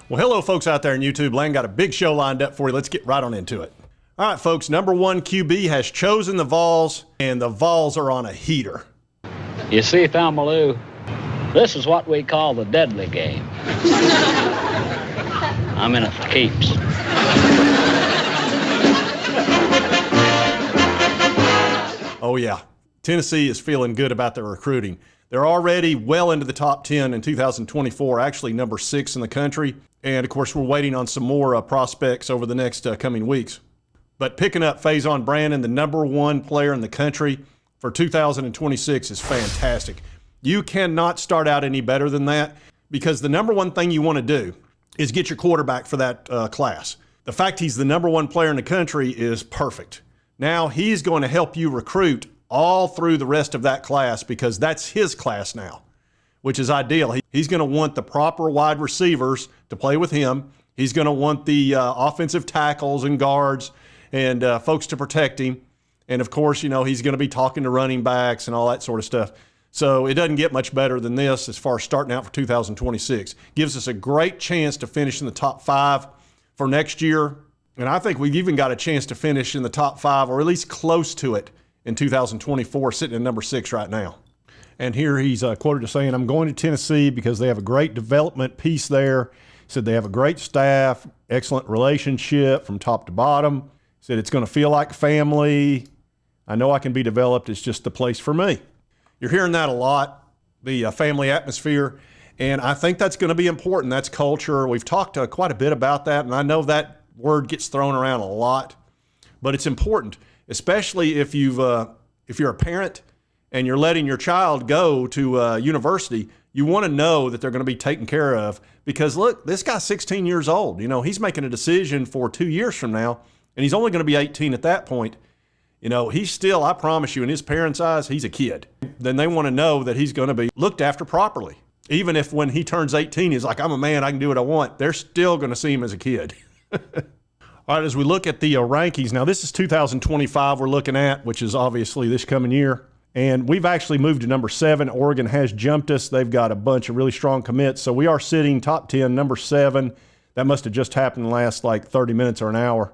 Well, hello, folks out there in YouTube land. Got a big show lined up for you. Let's get right on into it. All right, folks, number one QB has chosen the Vols, and the Vols are on a heater. You see, Thelmaloo, this is what we call the deadly game. I'm in it for keeps. Oh, yeah. Tennessee is feeling good about their recruiting. They're already well into the top 10 in 2024, actually number 6 in the country. And, of course, we're waiting on some more prospects over the next coming weeks. But picking up Faison Brandon, the number 1 player in the country for 2026, is fantastic. You cannot start out any better than that, because the number 1 thing you want to do is get your quarterback for that class. The fact he's the number 1 player in the country is perfect. Now he's going to help you recruit all through the rest of that class, because that's his class now, which is ideal. He's going to want the proper wide receivers to play with him. He's going to want the offensive tackles and guards and folks to protect him. And, of course, you know, he's going to be talking to running backs and all that sort of stuff. So it doesn't get much better than this as far as starting out for 2026. Gives us a great chance to finish in the top 5 for next year. And I think we've even got a chance to finish in the top 5, or at least close to it, in 2024, sitting at number 6 right now. And here he's quoted as saying, "I'm going to Tennessee because they have a great development piece there." He said they have a great staff, excellent relationship from top to bottom. He said it's going to feel like family. I know I can be developed. It's just the place for me. You're hearing that a lot, the family atmosphere, and I think that's going to be important. That's culture. We've talked quite a bit about that, and I know that word gets thrown around a lot, but it's important, especially if you're a parent and you're letting your child go to university. You want to know that they're going to be taken care of, because look, this guy's 16 years old. You know, he's making a decision for 2 years from now, and he's only going to be 18 at that point. You know, he's still, I promise you, in his parents' eyes, he's a kid. Then they want to know that he's going to be looked after properly. Even if when he turns 18, he's like, I'm a man, I can do what I want. They're still going to see him as a kid. All right, as we look at the rankings, now this is 2025 we're looking at, which is obviously this coming year. And we've actually moved to number 7. Oregon has jumped us. They've got a bunch of really strong commits. So we are sitting top 10, number 7. That must have just happened in the last like 30 minutes or an hour.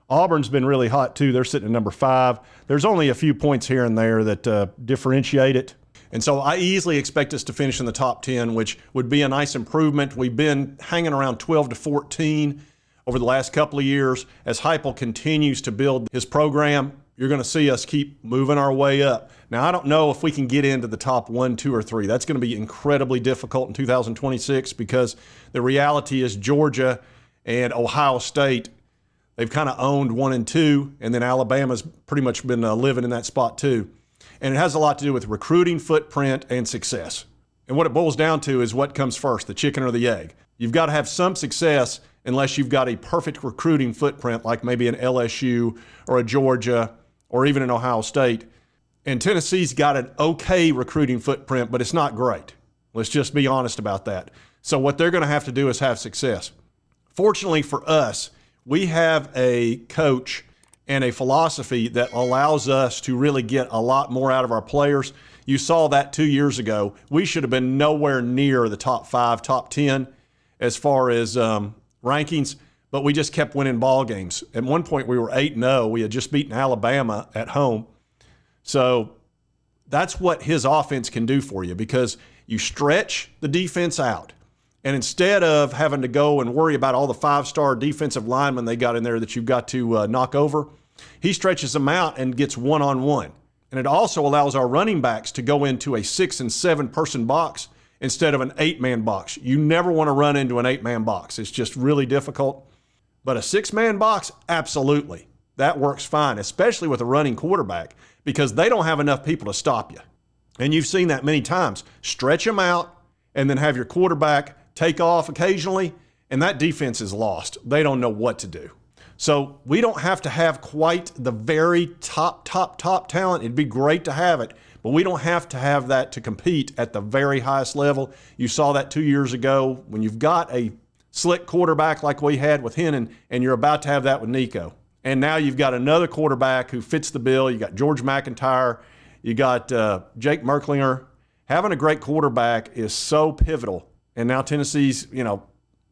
Auburn's been really hot too. They're sitting at number 5. There's only a few points here and there that differentiate it. And so I easily expect us to finish in the top 10, which would be a nice improvement. We've been hanging around 12 to 14 over the last couple of years. As Heupel continues to build his program, you're going to see us keep moving our way up. Now, I don't know if we can get into the top 1, 2, or 3. That's going to be incredibly difficult in 2026, because the reality is Georgia and Ohio State, they've kind of owned 1 and 2, and then Alabama's pretty much been living in that spot too. And it has a lot to do with recruiting, footprint, and success. And what it boils down to is what comes first, the chicken or the egg. You've got to have some success unless you've got a perfect recruiting footprint, like maybe an LSU or a Georgia or even an Ohio State. And Tennessee's got an okay recruiting footprint, but it's not great. Let's just be honest about that. So what they're going to have to do is have success. Fortunately for us, we have a coach and a philosophy that allows us to really get a lot more out of our players. You saw that 2 years ago. We should have been nowhere near the top 5, top 10 as far as rankings, but we just kept winning ball games. At one point, we were 8-0. We had just beaten Alabama at home. So that's what his offense can do for you, because you stretch the defense out. And instead of having to go and worry about all the 5-star defensive linemen they got in there that you've got to knock over, he stretches them out and gets one-on-one. And it also allows our running backs to go into a 6- and 7-person box instead of an 8-man box. You never want to run into an 8-man box. It's just really difficult. But a 6-man box, absolutely. That works fine, especially with a running quarterback, because they don't have enough people to stop you. And you've seen that many times. Stretch them out and then have your quarterback take off occasionally, and that defense is lost. They don't know what to do. So we don't have to have quite the very top talent. It'd be great to have it, but we don't have to have that to compete at the very highest level. You saw that 2 years ago when you've got a slick quarterback like we had with Hennon, and you're about to have that with Nico. And now you've got another quarterback who fits the bill. You got George McIntyre. You got Jake Merklinger. Having a great quarterback is so pivotal. And now Tennessee's,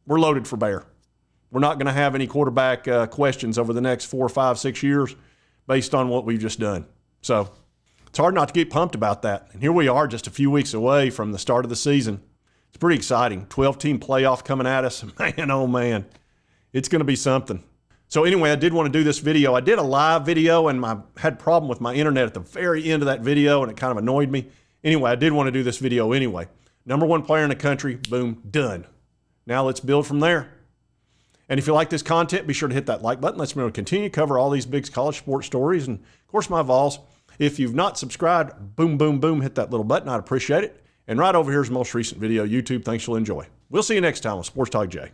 we're loaded for bear. We're not going to have any quarterback questions over the next 4, 5, 6 years based on what we've just done. So it's hard not to get pumped about that. And here we are just a few weeks away from the start of the season. It's pretty exciting. 12-team playoff coming at us. Man, oh man, it's going to be something. So anyway, I did want to do this video. I did a live video and I had a problem with my internet at the very end of that video and it kind of annoyed me. Anyway, I did want to do this video anyway. Number 1 player in the country, boom, done. Now let's build from there. And if you like this content, be sure to hit that like button. Let's be able to continue to cover all these big college sports stories and, of course, my Vols. If you've not subscribed, boom, boom, boom, hit that little button. I'd appreciate it. And right over here is the most recent video. YouTube, thanks, you'll enjoy. We'll see you next time on Sports Talk Jay.